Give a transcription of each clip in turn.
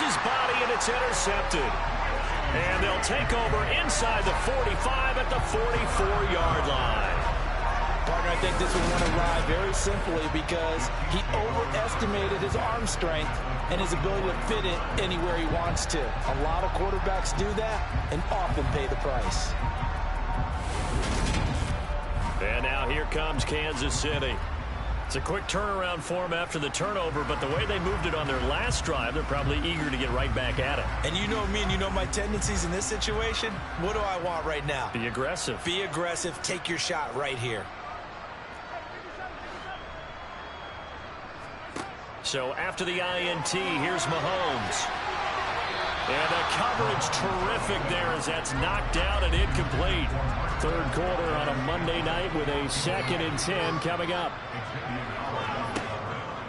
his body, and it's intercepted. And they'll take over inside the 45 at the 44-yard line. Partner, I think this was one to ride very simply because he overestimated his arm strength and his ability to fit it anywhere he wants to. A lot of quarterbacks do that and often pay the price. And now here comes Kansas City. It's a quick turnaround for them after the turnover, but the way they moved it on their last drive, they're probably eager to get right back at it. And you know me and you know my tendencies in this situation. What do I want right now? Be aggressive. Be aggressive. Take your shot right here. So after the INT, here's Mahomes. And the coverage terrific there as that's knocked out and incomplete. Third quarter on a Monday night with a 2nd and 10 coming up.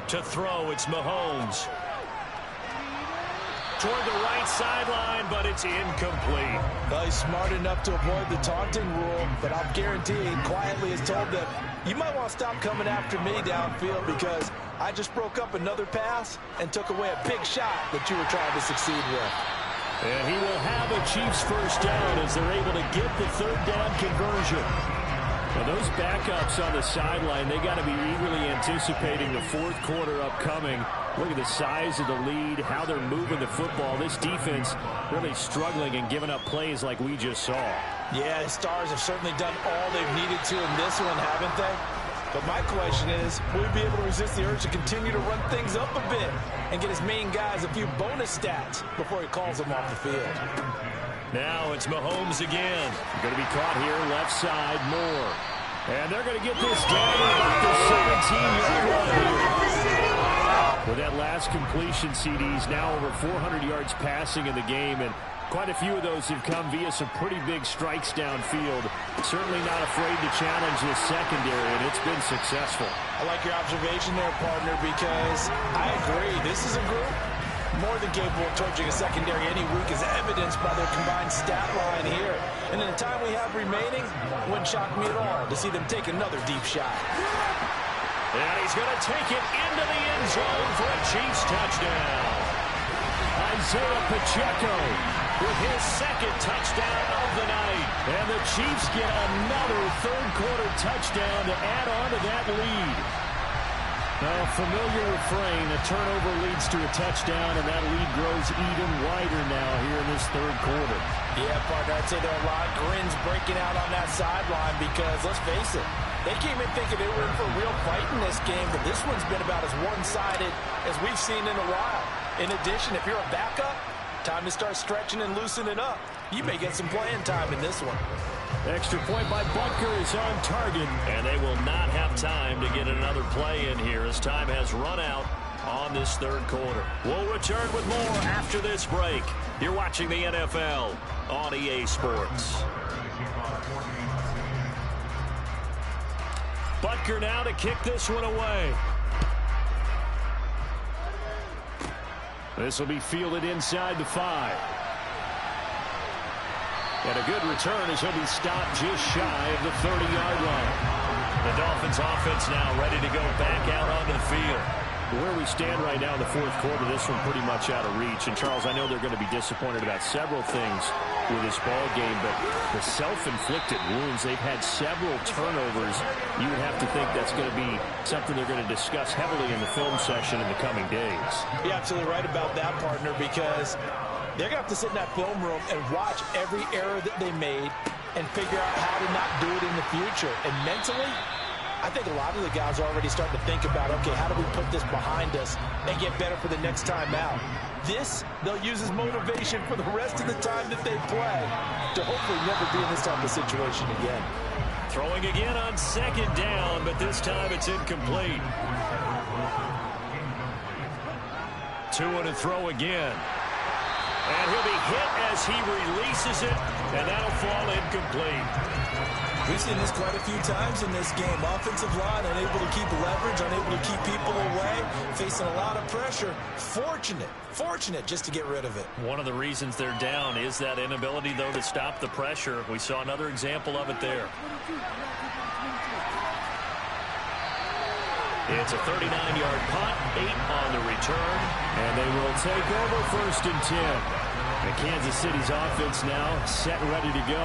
To throw, it's Mahomes. Toward the right sideline, but it's incomplete. Well, he's smart enough to avoid the taunting rule, but I'll guarantee he quietly has told them, you might want to stop coming after me downfield because I just broke up another pass and took away a big shot that you were trying to succeed with. And he will have a Chiefs first down as they're able to get the third down conversion. Well, those backups on the sideline, they got to be eagerly anticipating the fourth quarter upcoming. Look at the size of the lead, how they're moving the football. This defense really struggling and giving up plays like we just saw. Yeah, the Stars have certainly done all they've needed to in this one, haven't they? But my question is, will we be able to resist the urge to continue to run things up a bit and get his main guys a few bonus stats before he calls them off the field? Now it's Mahomes again. Going to be caught here, left side, Moore. And they're going to get this down to about the 17-yard line. With that last completion, CD's now over 400 yards passing in the game, and quite a few of those have come via some pretty big strikes downfield. Certainly not afraid to challenge this secondary, and it's been successful. I like your observation there, partner, because I agree. This is a group more than capable of torching a secondary any week, as evidenced by their combined stat line here. And in the time we have remaining, it wouldn't shock me at all to see them take another deep shot. And he's going to take it into the end zone for a Chiefs touchdown. Isaiah Pacheco with his 2nd touchdown of the night. And the Chiefs get another third quarter touchdown to add on to that lead. Now, familiar refrain, a turnover leads to a touchdown, and that lead grows even wider now here in this third quarter. Yeah, partner, I'd say there are a lot of grins breaking out on that sideline because, let's face it, they came in thinking they were in for a real fight in this game, but this one's been about as one-sided as we've seen in a while. In addition, if you're a backup, time to start stretching and loosening up. You may get some playing time in this one. Extra point by Butker is on target, and they will not have time to get another play in here as time has run out on this third quarter. We'll return with more after this break. You're watching the NFL on EA Sports. Butker now to kick this one away. This will be fielded inside the 5. And a good return as he'll be stopped just shy of the 30-yard line. The Dolphins offense now ready to go back out onto the field. Where we stand right now in the fourth quarter, this one pretty much out of reach. And, Charles, I know they're going to be disappointed about several things with this ball game, but the self-inflicted wounds, they've had several turnovers. You would have to think that's going to be something they're going to discuss heavily in the film session in the coming days. You're absolutely right about that, partner, because they're going to have to sit in that film room and watch every error that they made and figure out how to not do it in the future. And mentally, I think a lot of the guys are already starting to think about, okay, how do we put this behind us and get better for the next time out? This, they'll use as motivation for the rest of the time that they play to hopefully never be in this type of situation again. Throwing again on 2nd down, but this time it's incomplete. 2 to throw again. And he'll be hit as he releases it, and that'll fall incomplete. We've seen this quite a few times in this game. Offensive line unable to keep leverage, unable to keep people away, facing a lot of pressure. Fortunate just to get rid of it. One of the reasons they're down is that inability, though, to stop the pressure. We saw another example of it there. It's a 39-yard punt, 8 on the return, and they will take over 1st and 10. And Kansas City's offense now set and ready to go.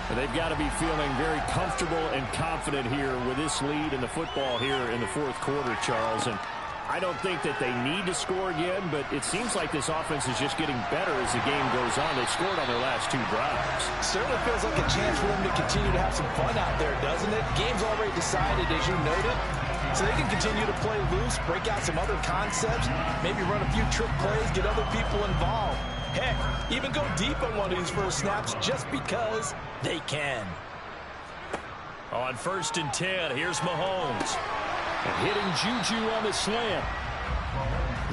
And they've got to be feeling very comfortable and confident here with this lead in the football here in the 4th quarter, Charles. And I don't think that they need to score again, but it seems like this offense is just getting better as the game goes on. They scored on their last 2 drives. Certainly feels like a chance for them to continue to have some fun out there, doesn't it? Game's already decided, as you noted. So they can continue to play loose, break out some other concepts, maybe run a few trick plays, get other people involved. Heck, even go deep on one of these first snaps just because they can. On 1st and 10, here's Mahomes. And hitting Juju on the slant.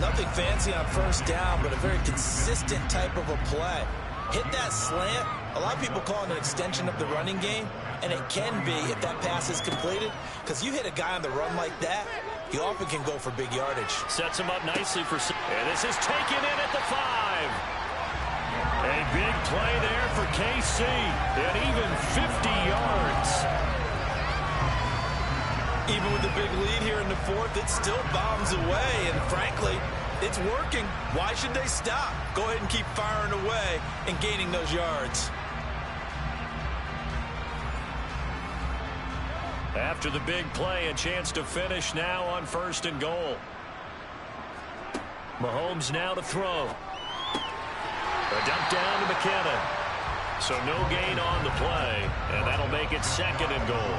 Nothing fancy on 1st down, but a very consistent type of a play. Hit that slant. A lot of people call it an extension of the running game, and it can be if that pass is completed, because you hit a guy on the run like that, he often can go for big yardage. Sets him up nicely for... And this is taken in at the 5. A big play there for KC. And even 50 yards. Even with the big lead here in the 4th, it still bombs away. And frankly, it's working. Why should they stop? Go ahead and keep firing away and gaining those yards. After the big play, a chance to finish now on 1st and goal. Mahomes now to throw. A dump down to McKinnon. So no gain on the play, and that'll make it 2nd and goal.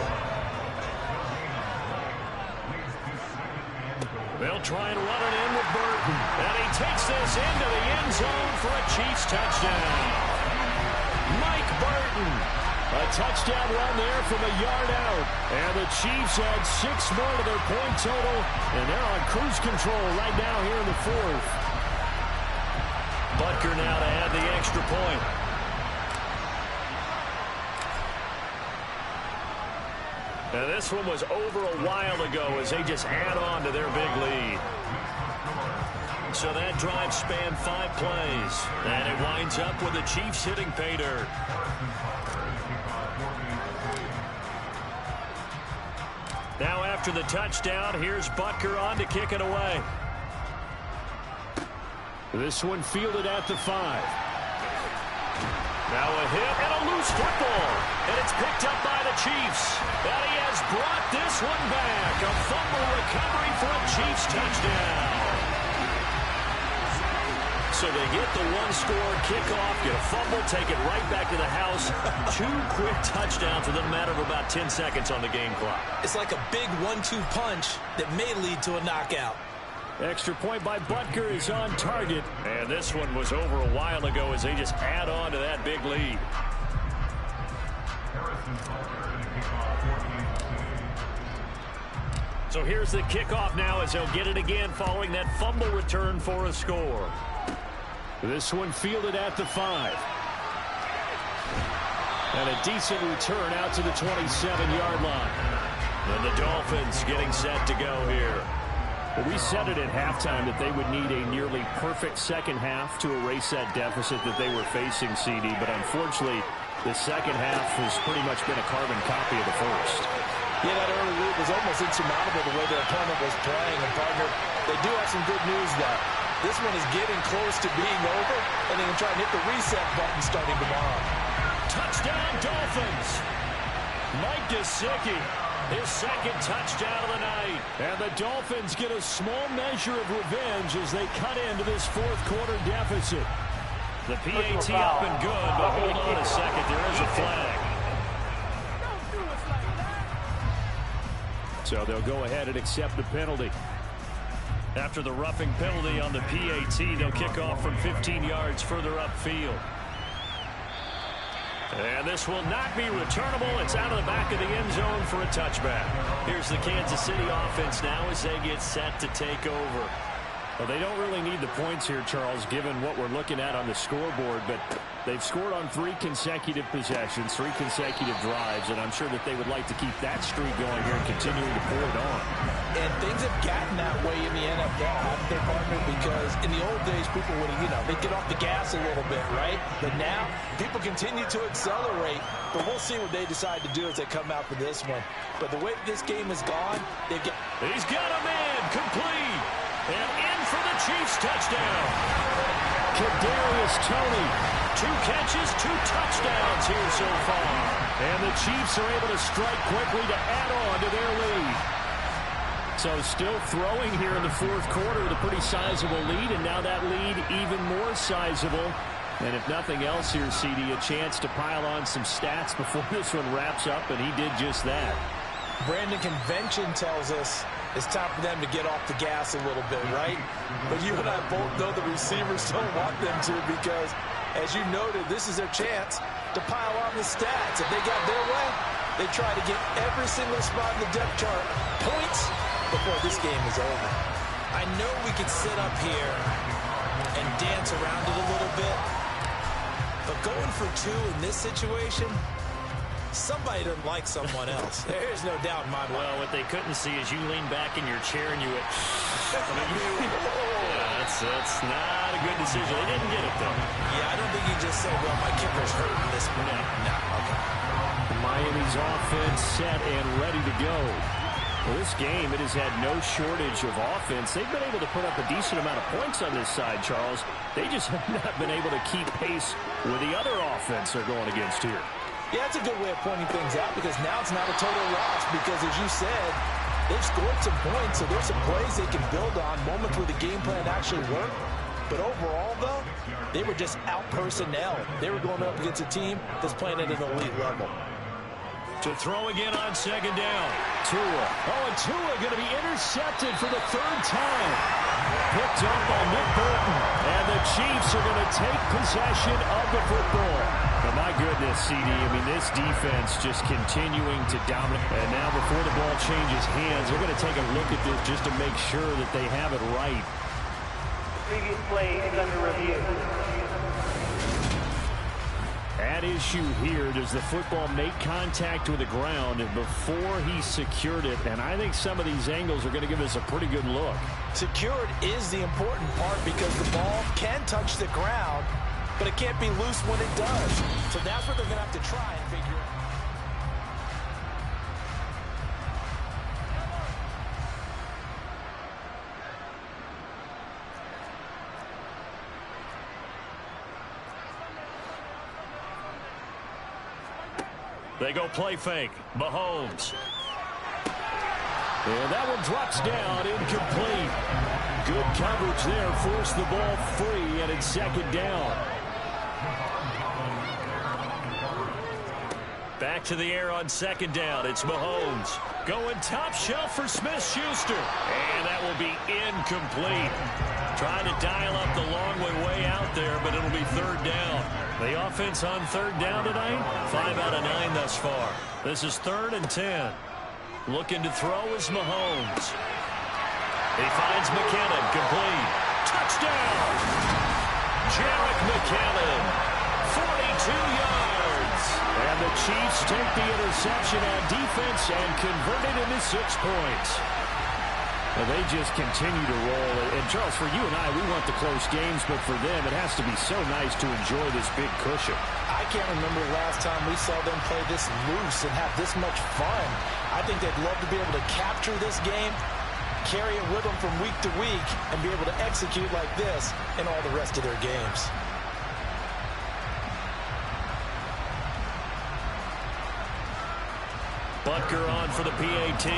They'll try and run it in with Burton. And he takes this into the end zone for a Chiefs touchdown. Mike Burton. A touchdown run there from a yard out. And the Chiefs add 6 more to their point total. And they're on cruise control right now here in the 4th. Butker now to add the extra point. Now this one was over a while ago as they just add on to their big lead. So that drive spanned 5 plays. And it winds up with the Chiefs hitting pay dirt. Now after the touchdown, here's Butker on to kick it away. This one fielded at the 5. Now a hit and a loose football. And it's picked up by the Chiefs. And he has brought this one back. A fumble recovery for a Chiefs touchdown. So they get the 1-score kickoff, get a fumble, take it right back to the house. 2 quick touchdowns within a matter of about 10 seconds on the game clock. It's like a big 1-2 punch that may lead to a knockout. Extra point by Butker is on target. And this one was over a while ago as they just add on to that big lead. So here's the kickoff now as they'll get it again following that fumble return for a score. This one fielded at the 5. And a decent return out to the 27-yard line. And the Dolphins getting set to go here. Well, we said it at halftime that they would need a nearly perfect second half to erase that deficit that they were facing, CD. But unfortunately, the second half has pretty much been a carbon copy of the first. Yeah, that early lead was almost insurmountable the way their opponent was playing. And, partner, they do have some good news, though. This one is getting close to being over, and they can try and hit the reset button starting tomorrow. Touchdown, Dolphins! Mike Gesicki. His 2nd touchdown of the night. And the Dolphins get a small measure of revenge as they cut into this 4th quarter deficit. The PAT up and good, but hold on a second. There is a flag. So they'll go ahead and accept the penalty. After the roughing penalty on the PAT, they'll kick off from 15 yards further upfield. And this will not be returnable. It's out of the back of the end zone for a touchback. Here's the Kansas City offense now as they get set to take over. Well, they don't really need the points here, Charles, given what we're looking at on the scoreboard, but they've scored on 3 consecutive possessions, 3 consecutive drives, and I'm sure that they would like to keep that streak going here and continuing to pour it on. And things have gotten that way in the NFL, haven't they, partner? Because in the old days, people would, they'd get off the gas a little bit, right? But now, people continue to accelerate, but we'll see what they decide to do as they come out for this one. But the way this game has gone, they've got... He's got a man, complete. And in for the Chiefs touchdown. Kadarius Toney, 2 catches, 2 touchdowns here so far. And the Chiefs are able to strike quickly to add on to their lead. So still throwing here in the fourth quarter with a pretty sizable lead, and now that lead even more sizable. And if nothing else here, CD, a chance to pile on some stats before this one wraps up, and he did just that. Brandon, convention tells us it's time for them to get off the gas a little bit, right? But you and I both know the receivers don't want them to, because, as you noted, this is their chance to pile on the stats. If they got their way, they try to get every single spot in the depth chart points before this game is over. I know we could sit up here and dance around it a little bit, but going for 2 in this situation, somebody doesn't like someone else. There's no doubt in my mind. Well, what they couldn't see is you lean back in your chair and you went, yeah, that's not a good decision. They didn't get it, though. Yeah, I don't think you just say, well, my kicker's hurt in this one. No, okay. Miami's offense set and ready to go. Well, this game, it has had no shortage of offense. They've been able to put up a decent amount of points on this side, Charles. They just have not been able to keep pace with the other offense they're going against here. Yeah, that's a good way of pointing things out, because now it's not a total loss, because, as you said, they've scored some points, so there's some plays they can build on, moments where the game plan actually worked. But overall, though, they were just out-personnel. They were going up against a team that's playing at an elite level. To throw again on second down. Tua. Oh, and Tua going to be intercepted for the 3rd time. Picked up by Nick Bolton. And the Chiefs are going to take possession of the football. But my goodness, CD, I mean, this defense just continuing to dominate. And now before the ball changes hands, they're going to take a look at this just to make sure that they have it right. Previous play is under review. At issue here, does the football make contact with the ground before he secured it? And I think some of these angles are going to give us a pretty good look. Secured is the important part, because the ball can touch the ground, but it can't be loose when it does. So that's what they're going to have to try and figure out. They go play fake. Mahomes. And that one drops down, incomplete. Good coverage there. Forced the ball free, and it's second down. Back to the air on second down. It's Mahomes. Going top shelf for Smith-Schuster. And that will be incomplete. Trying to dial up the long way out there, but it'll be 3rd down. The offense on 3rd down tonight, 5 out of 9 thus far. This is 3rd and 10. Looking to throw is Mahomes. He finds McKinnon, complete. Touchdown! Jerick McKinnon, 42 yards. And the Chiefs take the interception on defense and convert it into 6 points. Well, they just continue to roll. And, Charles, for you and I, we want the close games, but for them, it has to be so nice to enjoy this big cushion. I can't remember the last time we saw them play this loose and have this much fun. I think they'd love to be able to capture this game, carry it with them from week to week, and be able to execute like this in all the rest of their games. Butker on for the PAT.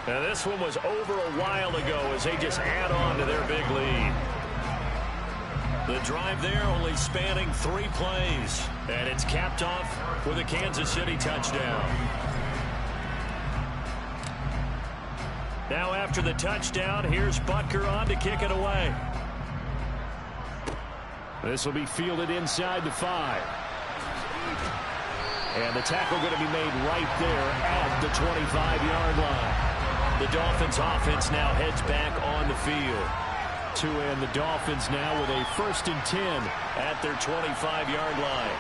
Now, this one was over a while ago as they just add on to their big lead. The drive there only spanning 3 plays. And it's capped off with a Kansas City touchdown. Now after the touchdown, here's Butker on to kick it away. This will be fielded inside the 5. And the tackle going to be made right there at the 25-yard line. The Dolphins offense now heads back on the field. Tua and the Dolphins now with a 1st and 10 at their 25-yard line.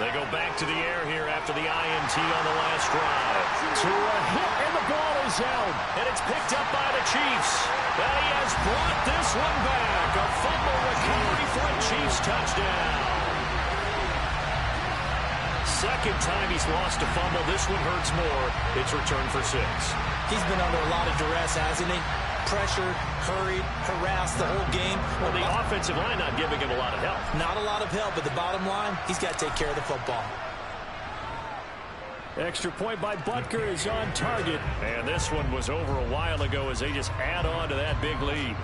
They go back to the air here after the INT on the last drive. Tua hit, and the ball is out. And it's picked up by the Chiefs. And he has brought this one back. A fumble recovery for a Chiefs touchdown. second time he's lost a fumble. This one hurts more. It's returned for 6. He's been under a lot of duress, hasn't he? Pressured, hurried, harassed the whole game. Well, the offensive line not giving him a lot of help. Not a lot of help, but the bottom line, he's got to take care of the football. Extra point by Butker is on target. And this one was over a while ago as they just add on to that big lead.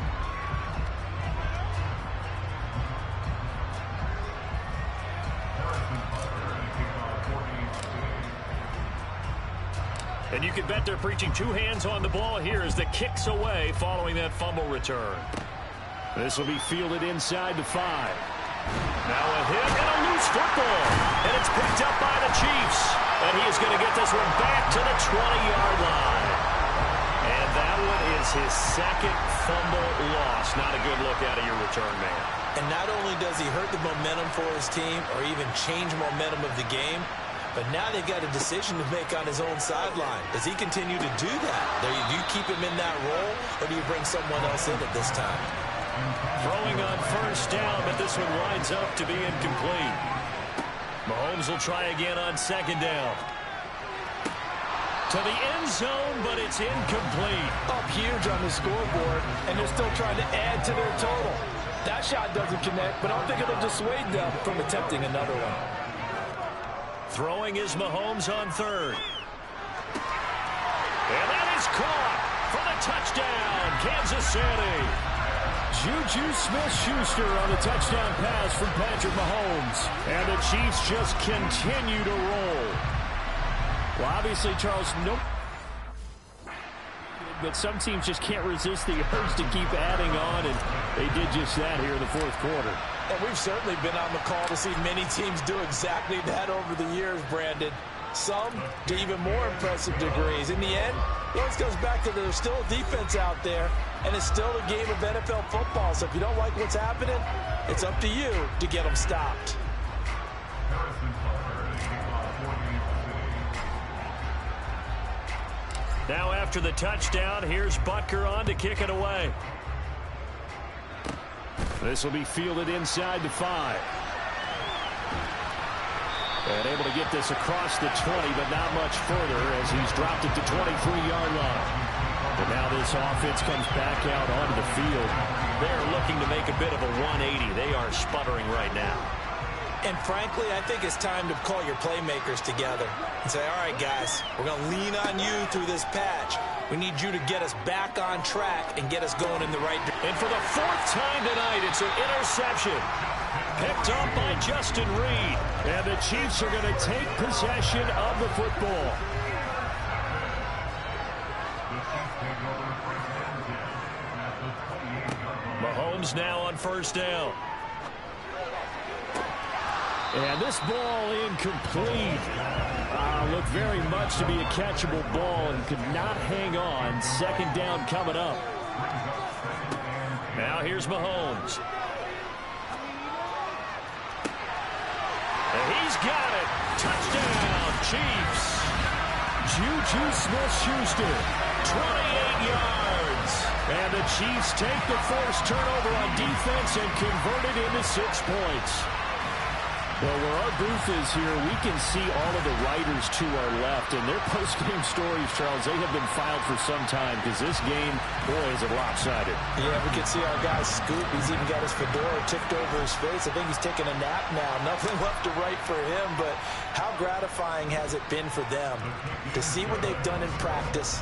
And you can bet they're preaching 2 hands on the ball here as the kick's away following that fumble return. This will be fielded inside the 5. Now a hit and a loose football. And it's picked up by the Chiefs. And he is going to get this one back to the 20-yard line. And that one is his second fumble loss. Not a good look out of your return man. And not only does he hurt the momentum for his team or even change momentum of the game, but now they've got a decision to make on his own sideline. Does he continue to do that? Do you keep him in that role, or do you bring someone else in at this time? Throwing on first down, but this one winds up to be incomplete. Mahomes will try again on second down. To the end zone, but it's incomplete. Up huge on the scoreboard, and they're still trying to add to their total. That shot doesn't connect, but I don't think it'll dissuade them from attempting another one. Throwing is Mahomes on third. And that is caught for the touchdown, Kansas City. Juju Smith-Schuster on the touchdown pass from Patrick Mahomes. And the Chiefs just continue to roll. Well, obviously, Charles, nope. But some teams just can't resist the urge to keep adding on, and they did just that here in the fourth quarter. And we've certainly been on the call to see many teams do exactly that over the years, Brandon. Some to even more impressive degrees. In the end, it always goes back to there's still a defense out there, and it's still a game of NFL football. So if you don't like what's happening, it's up to you to get them stopped. Now after the touchdown, here's Butker on to kick it away. This will be fielded inside the 5. And able to get this across the 20, but not much further as he's dropped it to 23-yard line. But now this offense comes back out onto the field. They're looking to make a bit of a 180. They are sputtering right now. And frankly, I think it's time to call your playmakers together and say, all right, guys, we're going to lean on you through this patch. We need you to get us back on track and get us going in the right direction. And for the 4th time tonight, it's an interception. Picked up by Justin Reed. And the Chiefs are going to take possession of the football. Mahomes now on first down. And this ball incomplete. Looked very much to be a catchable ball and could not hang on. Second down coming up. Now here's Mahomes. And he's got it. Touchdown, Chiefs. Juju Smith-Schuster, 28 yards. And the Chiefs take the forced turnover on defense and convert it into 6 points. Well, where our booth is here, we can see all of the writers to our left. And their post-game stories, Charles, they have been filed for some time because this game, boy, is it lopsided. Yeah, we can see our guy Scoop. He's even got his fedora tipped over his face. I think he's taking a nap now. Nothing left to write for him, but how gratifying has it been for them to see what they've done in practice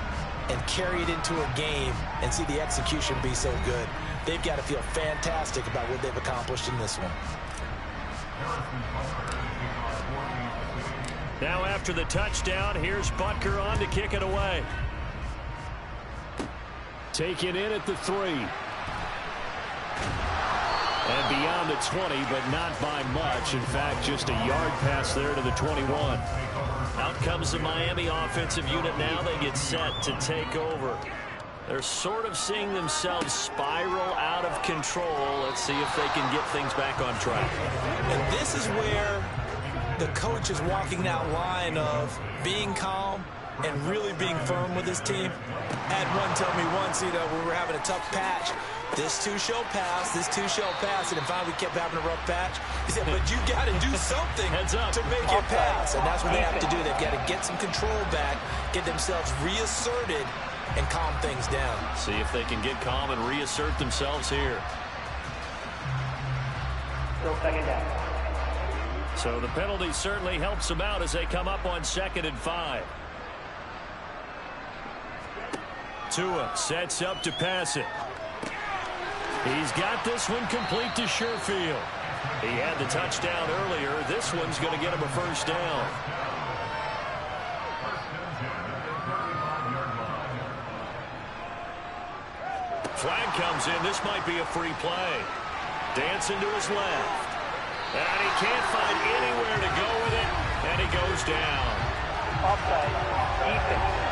and carry it into a game and see the execution be so good. They've got to feel fantastic about what they've accomplished in this one. Now after the touchdown, here's Butker on to kick it away. Taken in at the 3. And beyond the 20, but not by much. In fact, just a yard pass there to the 21. Out comes the Miami offensive unit now. They get set to take over. They're sort of seeing themselves spiral out of control. Let's see if they can get things back on track. And this is where the coach is walking that line of being calm and really being firm with his team. I had one tell me once, we were having a tough patch. This too shall pass. This too shall pass. And then finally we kept having a rough patch. He said, but you got to do something to make it pass. And that's what they have to do. They've got to get some control back, get themselves reasserted, and calm things down. See if they can get calm and reassert themselves here. Still second down. So the penalty certainly helps them out as they come up on 2nd and 5. Tua sets up to pass it. He's got this one complete to Sherfield. He had the touchdown earlier. This one's going to get him a first down. Flag comes in. This might be a free play. Dancing to his left. And he can't find anywhere to go with it. And he goes down. Offside. Defense.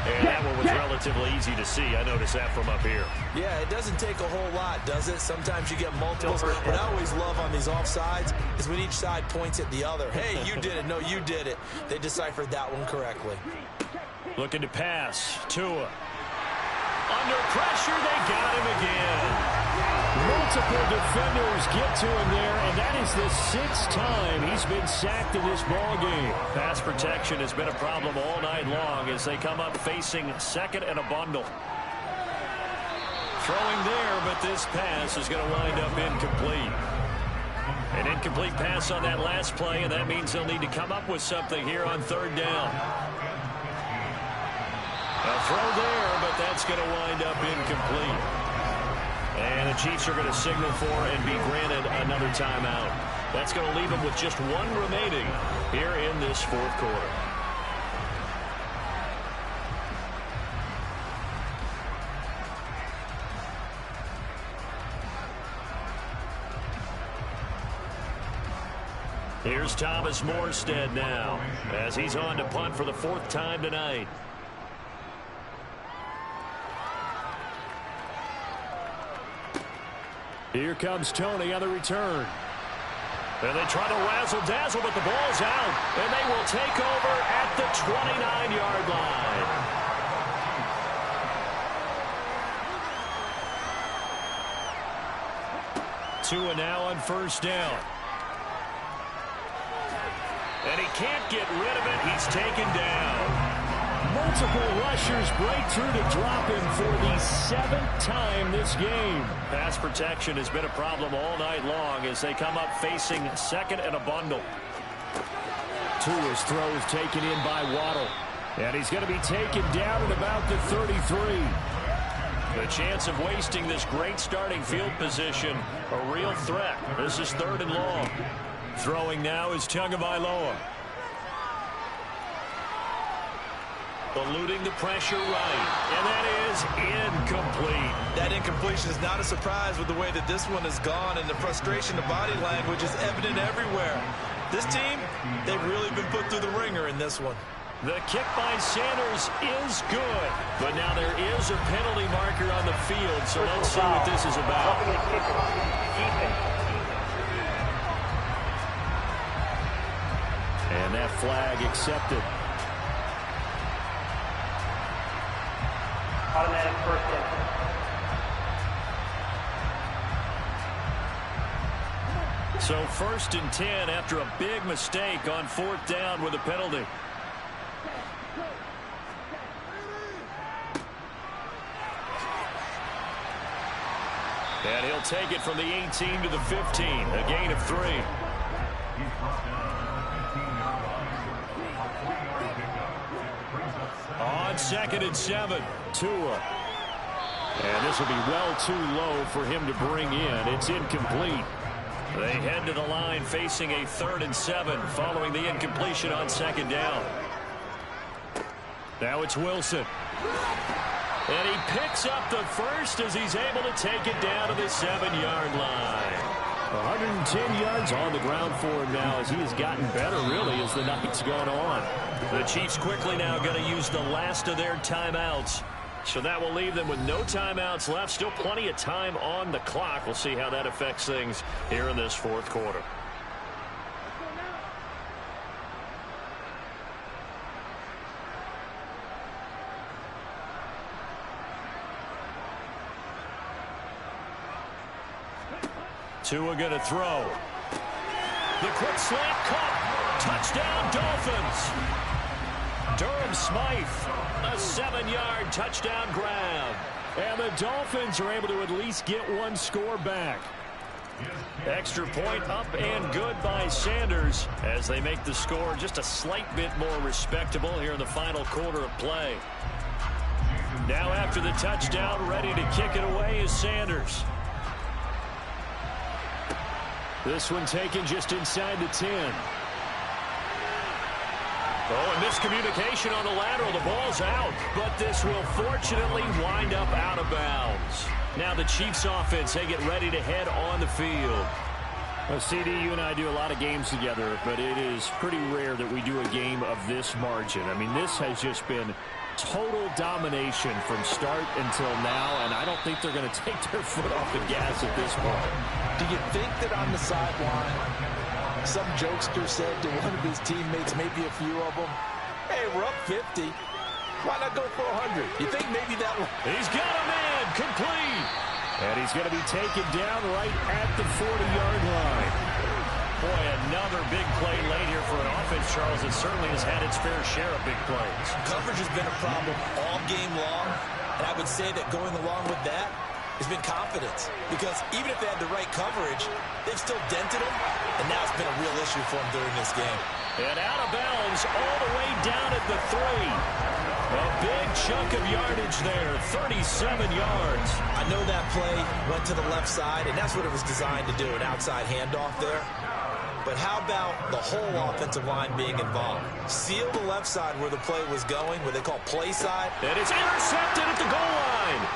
And that one was relatively easy to see. I noticed that from up here. Yeah, it doesn't take a whole lot, does it? Sometimes you get multiples. What I always love on these offsides is when each side points at the other. Hey, you did it. No, you did it. They deciphered that one correctly. Looking to pass. Tua. Under pressure, they got him again. Multiple defenders get to him there, and that is the 6th time he's been sacked in this ballgame. Pass protection has been a problem all night long as they come up facing 2nd and a bundle. Throwing there, but this pass is going to wind up incomplete. An incomplete pass on that last play, and that means they'll need to come up with something here on 3rd down. A throw there, but that's going to wind up incomplete. And the Chiefs are going to signal for and be granted another timeout. That's going to leave them with just one remaining here in this 4th quarter. Here's Thomas Morstead now as he's on to punt for the 4th time tonight. Here comes Tony on the return. And they try to razzle-dazzle, but the ball's out. And they will take over at the 29-yard line. Tua now on 1st down. And he can't get rid of it. He's taken down. Multiple rushers break through to drop him for the 7th time this game. Pass protection has been a problem all night long as they come up facing 2nd and a bundle. Tua's throw is taken in by Waddle. And he's going to be taken down at about the 33. The chance of wasting this great starting field position, a real threat. This is 3rd and long. Throwing now is Tagovailoa. Eluding the pressure right, and that is incomplete. That incompletion is not a surprise with the way that this one has gone, and the frustration, the body language is evident everywhere. This team, they've really been put through the ringer in this one. The kick by Sanders is good, but now there is a penalty marker on the field, so let's see what this is about. And that flag accepted. Automatic first down. So 1st and 10 after a big mistake on 4th down with a penalty. And he'll take it from the 18 to the 15, a gain of 3. On 2nd and 7, Tua. And this will be well too low for him to bring in. It's incomplete. They head to the line facing a 3rd and 7 following the incompletion on 2nd down. Now it's Wilson. And he picks up the first as he's able to take it down to the 7-yard line. 110 yards on the ground for him now as he has gotten better, really, as the night's gone on. The Chiefs quickly now going to use the last of their timeouts. So that will leave them with no timeouts left. Still plenty of time on the clock. We'll see how that affects things here in this 4th quarter. Tua going to throw. The quick slant caught. Touchdown, Dolphins. Durham Smythe, a 7-yard touchdown grab. And the Dolphins are able to at least get one score back. Extra point up and good by Sanders as they make the score just a slight bit more respectable here in the final quarter of play. Now after the touchdown, ready to kick it away is Sanders. This one taken just inside the 10. Oh, and miscommunication on the lateral. The ball's out, but this will fortunately wind up out of bounds. Now the Chiefs offense, they get ready to head on the field. Well, CD, you and I do a lot of games together, but it is pretty rare that we do a game of this margin. I mean, this has just been total domination from start until now, and I don't think they're going to take their foot off the gas at this point. Do you think that on the sideline, some jokester said to one of his teammates, maybe a few of them, hey, we're up 50. Why not go for 100? You think maybe that one? He's got a man complete. And he's going to be taken down right at the 40-yard line. Boy, another big play late here for an offense, Charles, that certainly has had its fair share of big plays. Coverage has been a problem all game long, and I would say that going along with that has been confidence. Because even if they had the right coverage, they've still dented them, and now it's been a real issue for them during this game. And out of bounds all the way down at the 3. A big chunk of yardage there, 37 yards. I know that play went to the left side, and that's what it was designed to do, an outside handoff there. But how about the whole offensive line being involved? Seal the left side where the play was going, what they call play side. And it's intercepted at the goal line.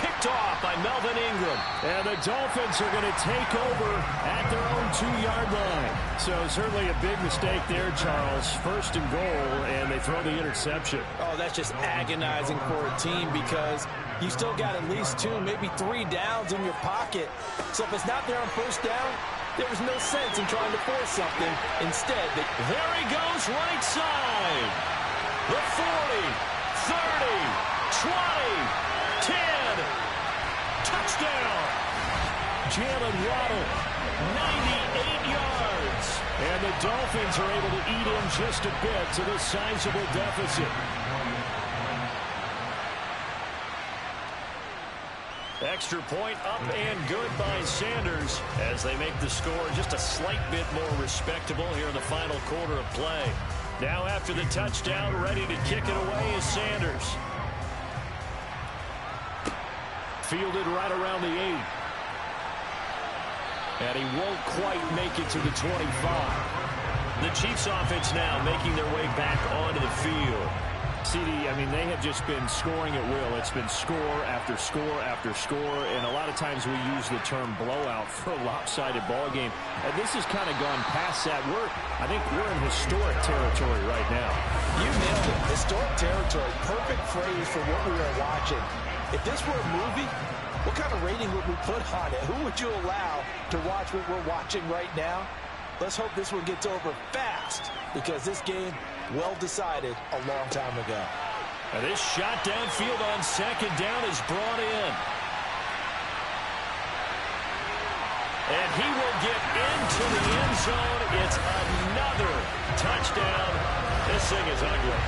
Picked off by Melvin Ingram. And the Dolphins are going to take over at their own 2-yard line. So certainly a big mistake there, Charles. First and goal, and they throw the interception. Oh, that's just agonizing for a team because you still got at least 2, maybe 3 downs in your pocket. So if it's not there on first down, there was no sense in trying to force something. Instead, there he goes right side. The 40, 30, 20, 10. Touchdown. Jalen Waddle, 98 yards. And the Dolphins are able to eat in just a bit to the sizable deficit. Extra point up and good by Sanders as they make the score just a slight bit more respectable here in the final quarter of play. Now after the touchdown, ready to kick it away is Sanders. Fielded right around the 8. And he won't quite make it to the 25. The Chiefs offense now making their way back onto the field. CD, I mean, they have just been scoring at will. It's been score after score after score, and a lot of times we use the term blowout for a lopsided ball game. And this has kind of gone past that. I think we're in historic territory right now. You nailed it. Historic territory. Perfect phrase for what we are watching. If this were a movie, what kind of rating would we put on it? Who would you allow to watch what we're watching right now? Let's hope this one gets over fast because this game, well decided a long time ago. And this shot downfield on second down is brought in. And he will get into the end zone. It's another touchdown. This thing is ugly.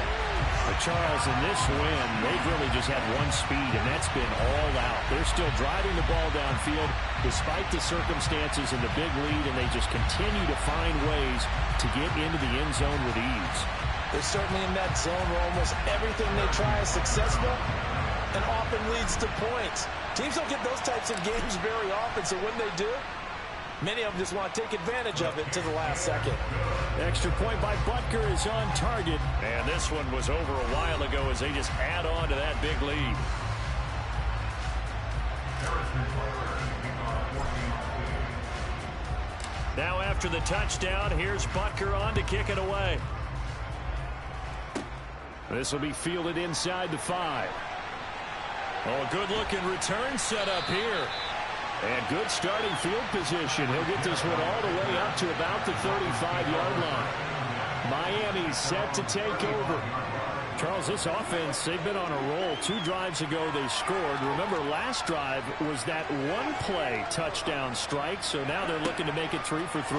But Charles, in this win, they've really just had one speed, and that's been all out. They're still driving the ball downfield despite the circumstances and the big lead, and they just continue to find ways to get into the end zone with ease. They're certainly in that zone where almost everything they try is successful and often leads to points. Teams don't get those types of games very often, so when they do, many of them just want to take advantage of it to the last second. Extra point by Butker is on target. And this one was over a while ago as they just add on to that big lead. Now after the touchdown, here's Butker on to kick it away. This will be fielded inside the 5. Oh, good-looking return set up here. And good starting field position. He'll get this one all the way up to about the 35-yard line. Miami's set to take over. Charles, this offense, they've been on a roll. 2 drives ago, they scored. Remember, last drive was that one-play touchdown strike, so now they're looking to make it 3 for 3.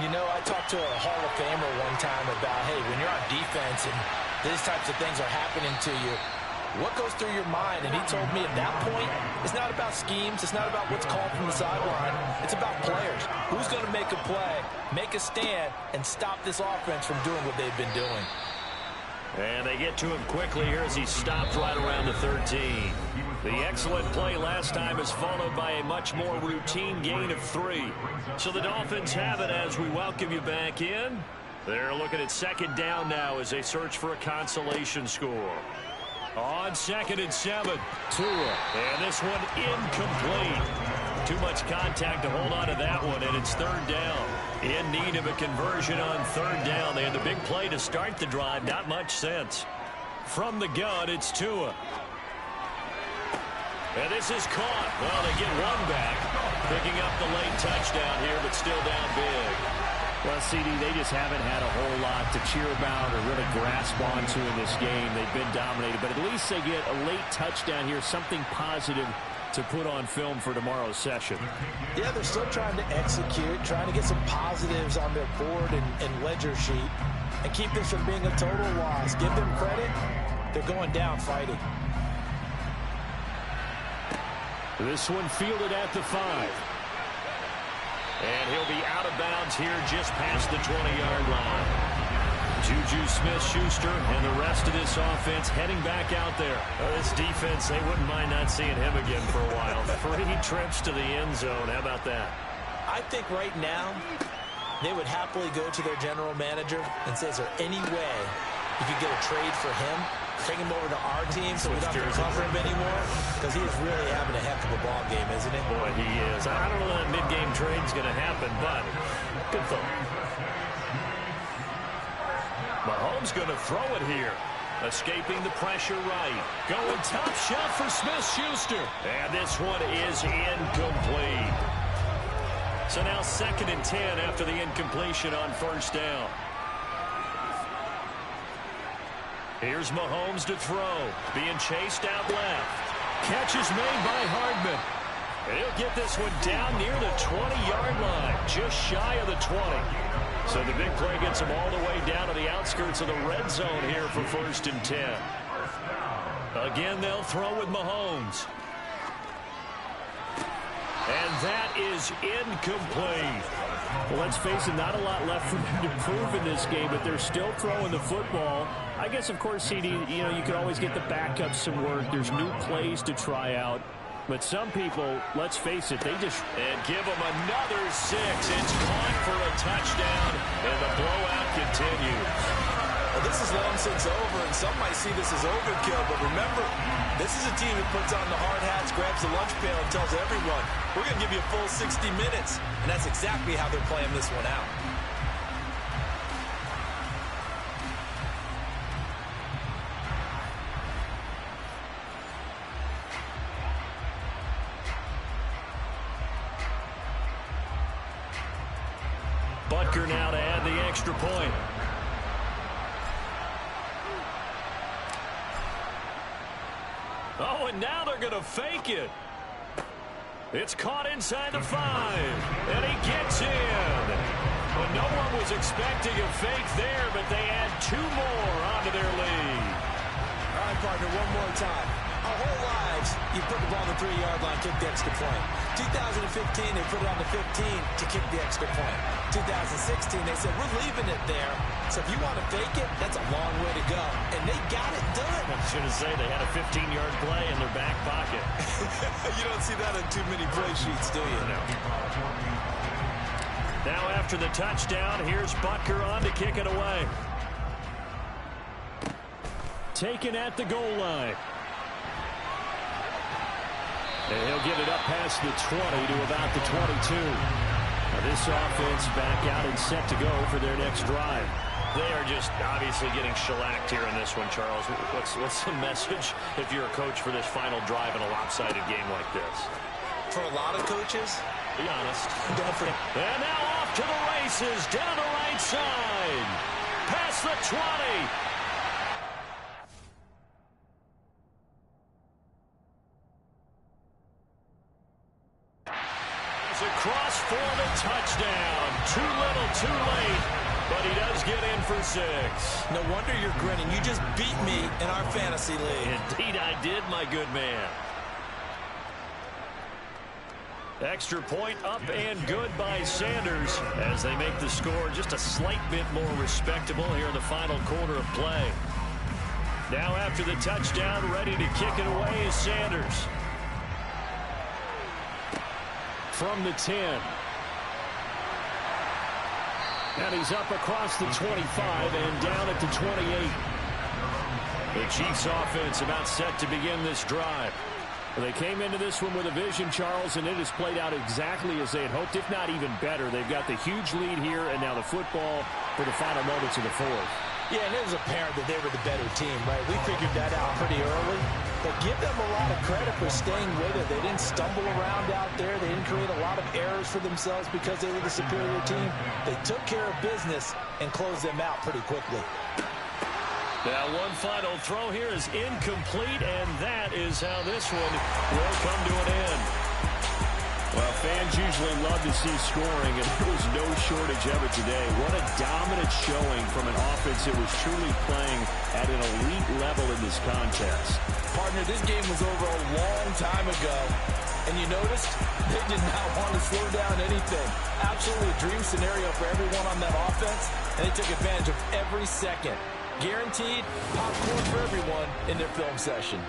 You know, I talked to a Hall of Famer one time about, hey, when you're on defense and these types of things are happening to you, what goes through your mind? And he told me at that point, it's not about schemes. It's not about what's called from the sideline. It's about players. Who's going to make a play, make a stand, and stop this offense from doing what they've been doing. And they get to him quickly here as he stopped right around the 13. The excellent play last time is followed by a much more routine gain of 3. So the Dolphins have it as we welcome you back in. They're looking at second down now as they search for a consolation score. On 2nd and 7, Tua. And this one incomplete. Too much contact to hold on to that one, and it's 3rd down. In need of a conversion on 3rd down. They had the big play to start the drive. Not much sense. From the gun, it's Tua. And this is caught. Well, they get one back. Picking up the late touchdown here, but still down big. Well, CD, they just haven't had a whole lot to cheer about or really grasp onto in this game. They've been dominated, but at least they get a late touchdown here, something positive to put on film for tomorrow's session. Yeah, they're still trying to execute, trying to get some positives on their board and ledger sheet and keep this from being a total loss. Give them credit. They're going down fighting. This one fielded at the 5. And he'll be out of bounds here just past the 20-yard line. Juju Smith-Schuster and the rest of this offense heading back out there. This defense, they wouldn't mind not seeing him again for a while. 3 trips to the end zone. How about that? I think right now they would happily go to their general manager and say, is there any way you could get a trade for him? Bring him over to our team so we don't have to cover him anymore? Because he is really having a heck of a ball game, isn't he? Boy, he is. I don't know that mid-game trade's going to happen, but good thought. Mahomes going to throw it here. Escaping the pressure right. Going top shot for Smith-Schuster. And this one is incomplete. So now 2nd and 10 after the incompletion on 1st down. Here's Mahomes to throw. Being chased out left. Catch is made by Hardman. And he'll get this one down near the 20-yard line. Just shy of the 20. So the big play gets him all the way down to the outskirts of the red zone here for 1st and 10. Again, they'll throw with Mahomes. And that is incomplete. Well, let's face it, not a lot left for them to prove in this game, but they're still throwing the football. I guess, of course, CD, you know, you can always get the backups some work. There's new plays to try out. But some people, let's face it, they just... And give them another 6. It's caught for a touchdown, and the blowout continues. Well, this is long since over, and some might see this as overkill. But remember, this is a team that puts on the hard hats, grabs the lunch pail, and tells everyone, we're going to give you a full 60 minutes. And that's exactly how they're playing this one out. Butker now to add the extra point. Oh, and now they're going to fake it. It's caught inside the 5. And he gets in. Well, no one was expecting a fake there, but they add 2 more onto their lead. All right, partner, one more time. Our whole lives, you put the ball on the 3-yard line, kick the extra point. 2015, they put it on the 15 to kick the extra point. 2016, they said, we're leaving it there. So if you want to fake it, that's a long way to go. And they got it done. I was going to say, they had a 15-yard play in their back pocket. You don't see that on too many play sheets, do you? No. Now after the touchdown, here's Butker on to kick it away. Taken at the goal line. And he'll get it up past the 20 to about the 22. Now this offense back out and set to go for their next drive. They are just obviously getting shellacked here in this one, Charles. What's the message if you're a coach for this final drive in a lopsided game like this? For a lot of coaches, be honest. Definitely. And now off to the races, down the right side. Past the 20. across for the touchdown. Too little, too late, but he does get in for 6. No wonder you're grinning. You just beat me in our fantasy league. Indeed I did, my good man. Extra point up and good by Sanders as they make the score just a slight bit more respectable here in the final quarter of play. Now after the touchdown, ready to kick it away is Sanders. From the 10. And he's up across the 25 and down at the 28. The Chiefs offense about set to begin this drive. They came into this one with a vision, Charles, and it has played out exactly as they had hoped, if not even better. They've got the huge lead here, and now the football for the final moments of the fourth. Yeah, and it was apparent that they were the better team, right? We figured that out pretty early. But give them a lot of credit for staying with it. They didn't stumble around out there. They didn't create a lot of errors for themselves because they were the superior team. They took care of business and closed them out pretty quickly. Now one final throw here is incomplete, and that is how this one will come to an end. Well, fans usually love to see scoring, and there was no shortage of it today. What a dominant showing from an offense that was truly playing at an elite level in this contest. Partner, this game was over a long time ago, and you noticed they did not want to slow down anything. Absolutely a dream scenario for everyone on that offense, and they took advantage of every second. Guaranteed popcorn for everyone in their film session.